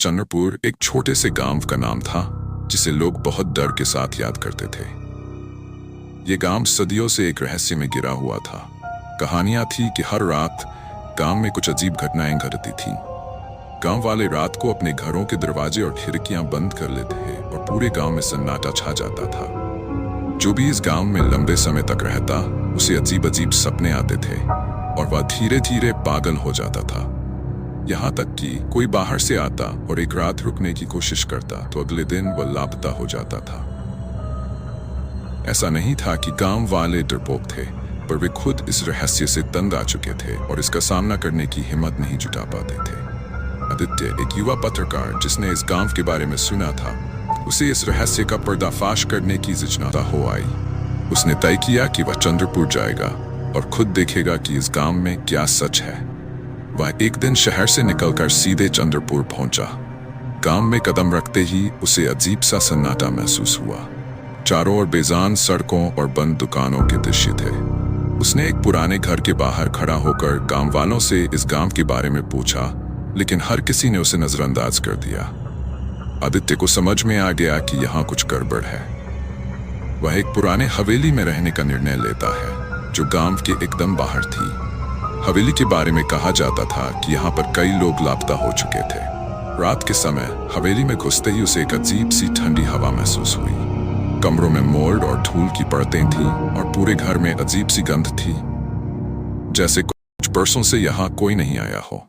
चंद्रपुर एक छोटे से गांव का नाम था जिसे लोग बहुत डर के साथ याद करते थे। ये गांव सदियों से एक रहस्य में घिरा हुआ था। कहानियां थी कि हर रात गांव में कुछ अजीब घटनाएं घटती थीं। गांव वाले रात को अपने घरों के दरवाजे और खिड़कियां बंद कर लेते थे और पूरे गांव में सन्नाटा छा जाता था। जो भी इस गांव में लंबे समय तक रहता उसे अजीब अजीब सपने आते थे और वह धीरे धीरे पागल हो जाता था। यहाँ तक कि कोई बाहर से आता और एक रात रुकने की कोशिश करता तो अगले दिन वह लापता हो जाता था। ऐसा नहीं था कि गांव वाले डरपोक थे, पर वे खुद इस रहस्य से तंग आ चुके थे और इसका सामना करने की हिम्मत नहीं जुटा पाते थे। आदित्य, एक युवा पत्रकार जिसने इस गांव के बारे में सुना था, उसे इस रहस्य का पर्दाफाश करने की जिज्ञासा हो आई। उसने तय किया कि वह चंद्रपुर जाएगा और खुद देखेगा कि इस गांव में क्या सच है। वह एक दिन शहर से निकलकर सीधे चंद्रपुर पहुंचा। गांव में कदम रखते ही उसे अजीब सा सन्नाटा महसूस हुआ। चारों ओर बेजान सड़कों और बंद दुकानों के दृश्य थे। उसने एक पुराने घर के बाहर खड़ा होकर गांव वालों से इस गांव के बारे में पूछा, लेकिन हर किसी ने उसे नजरअंदाज कर दिया। आदित्य को समझ में आ गया कि यहाँ कुछ गड़बड़ है। वह एक पुराने हवेली में रहने का निर्णय लेता है जो गांव के एकदम बाहर थी। हवेली के बारे में कहा जाता था कि यहाँ पर कई लोग लापता हो चुके थे। रात के समय हवेली में घुसते ही उसे एक अजीब सी ठंडी हवा महसूस हुई। कमरों में मोल्ड और धूल की परतें थीं और पूरे घर में अजीब सी गंध थी, जैसे कुछ बरसों से यहाँ कोई नहीं आया हो।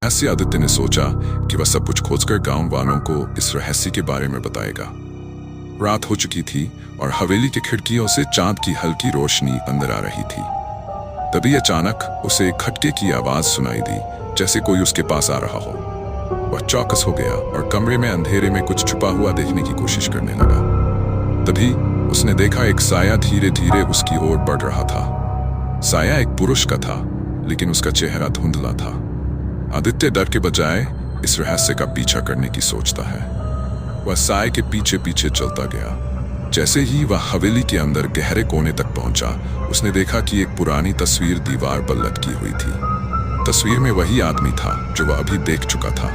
ऐसे आदित्य ने सोचा कि वह सब कुछ खोजकर गांव वालों को इस रहस्य के बारे में बताएगा। रात हो चुकी थी और हवेली की खिड़कियों से चांद की हल्की रोशनी अंदर आ रही थी। तभी अचानक उसे एक खटके की आवाज सुनाई दी, जैसे कोई उसके पास आ रहा हो। वह चौकस हो गया और कमरे में अंधेरे में कुछ छुपा हुआ देखने की कोशिश करने लगा। तभी उसने देखा एक साया धीरे धीरे उसकी ओर बढ़ रहा था। साया एक पुरुष का था, लेकिन उसका चेहरा धुंधला था। आदित्य डर के बजाय इस रहस्य का पीछा करने की सोचता है। वह साये के पीछे पीछे चलता गया। जैसे ही वह हवेली के अंदर गहरे कोने तक पहुंचा, उसने देखा कि एक पुरानी तस्वीर दीवार पर लटकी हुई थी। तस्वीर में वही आदमी था जो वह अभी देख चुका था,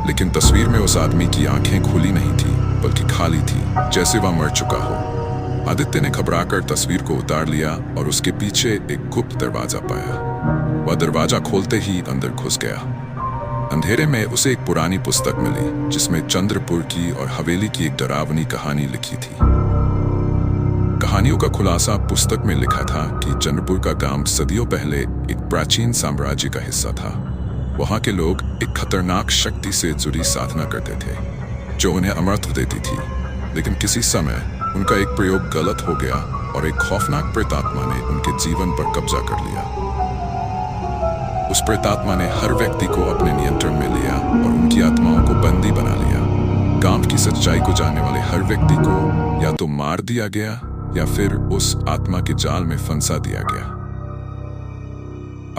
लेकिन तस्वीर में उस आदमी की आंखें खुली नहीं थी, बल्कि खाली थी, जैसे वह मर चुका हो। आदित्य ने घबराकर तस्वीर को उतार लिया और उसके पीछे एक गुप्त दरवाजा पाया। वह दरवाजा खोलते ही अंदर घुस गया। अंधेरे में उसे एक पुरानी पुस्तक मिली जिसमें चंद्रपुर की और हवेली की एक डरावनी कहानी लिखी थी। कहानियों का खुलासा पुस्तक में लिखा था कि चंद्रपुर का गांव सदियों पहले एक प्राचीन साम्राज्य का हिस्सा था। वहां के लोग एक खतरनाक शक्ति से जुड़ी साधना करते थे जो उन्हें अमरत्व देती थी, लेकिन किसी समय उनका एक प्रयोग गलत हो गया और एक खौफनाक प्रेतात्मा ने उनके जीवन पर कब्जा कर लिया। उस प्रेतात्मा ने हर व्यक्ति को अपने नियंत्रण में लिया और उनकी आत्माओं को बंदी बना लिया। गांव की सच्चाई को जानने वाले हर व्यक्ति को या तो मार दिया गया या फिर उस आत्मा के जाल में फंसा दिया गया।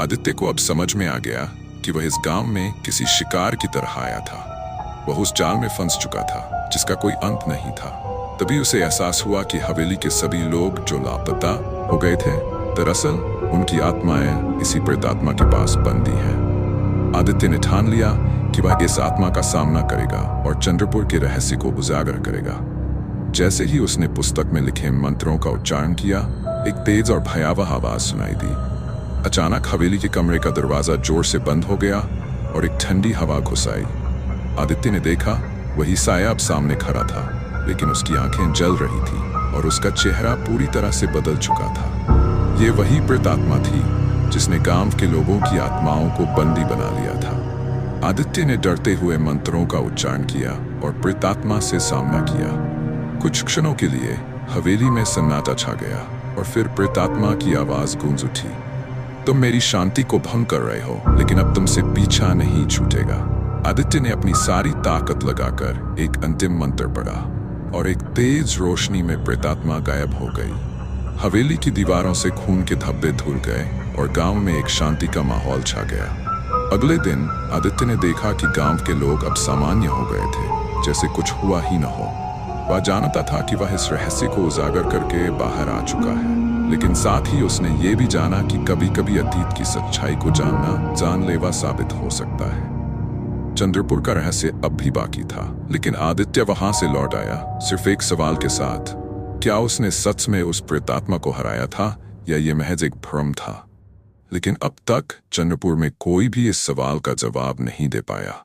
आदित्य को अब समझ में आ गया कि वह इस गांव में किसी शिकार की तरह आया था। वह उस जाल में फंस चुका था जिसका कोई अंत नहीं था। तभी उसे एहसास हुआ कि हवेली के सभी लोग जो लापता हो गए थे, दरअसल उनकी आत्माएं इसी प्रेतात्मा के पास बंदी हैं। आदित्य ने ठान लिया कि वह इस आत्मा का सामना करेगा और चंद्रपुर के रहस्य को उजागर करेगा। जैसे ही उसने पुस्तक में लिखे मंत्रों का उच्चारण किया, एक तेज और भयावह आवाज सुनाई दी। अचानक हवेली के कमरे का दरवाजा जोर से बंद हो गया और एक ठंडी हवा घुस आई। आदित्य ने देखा वही साया अब सामने खड़ा था, लेकिन उसकी आंखें जल रही थी और उसका चेहरा पूरी तरह से बदल चुका था। ये वही प्रेतात्मा थी जिसने गांव के लोगों की आत्माओं को बंदी बना लिया था। आदित्य ने डरते हुए मंत्रों का उच्चारण किया और प्रेतात्मा से सामना किया। कुछ क्षणों के लिए हवेली में सन्नाटा छा गया और फिर प्रेतात्मा की आवाज गूंज उठी, तुम मेरी शांति को भंग कर रहे हो, लेकिन अब तुमसे पीछा नहीं छूटेगा। आदित्य ने अपनी सारी ताकत लगाकर एक अंतिम मंत्र पढ़ा और एक तेज रोशनी में प्रेतात्मा गायब हो गई। हवेली की दीवारों से खून के धब्बे धुल गए और गांव में एक शांति का माहौल छा गया। अगले दिन आदित्य ने देखा कि गांव के लोग अब सामान्य हो गए थे, जैसे कुछ हुआ ही न हो। वह जानता था कि वह इस रहस्य को उजागर करके बाहर आ चुका है, लेकिन साथ ही उसने ये भी जाना कि कभी कभी अतीत की सच्चाई को जानना जानलेवा साबित हो सकता है। चंद्रपुर का रहस्य अब भी बाकी था, लेकिन आदित्य वहां से लौट आया सिर्फ एक सवाल के साथ। क्या उसने सच में उस प्रेतात्मा को हराया था या ये महज एक भ्रम था? लेकिन अब तक चंद्रपुर में कोई भी इस सवाल का जवाब नहीं दे पाया।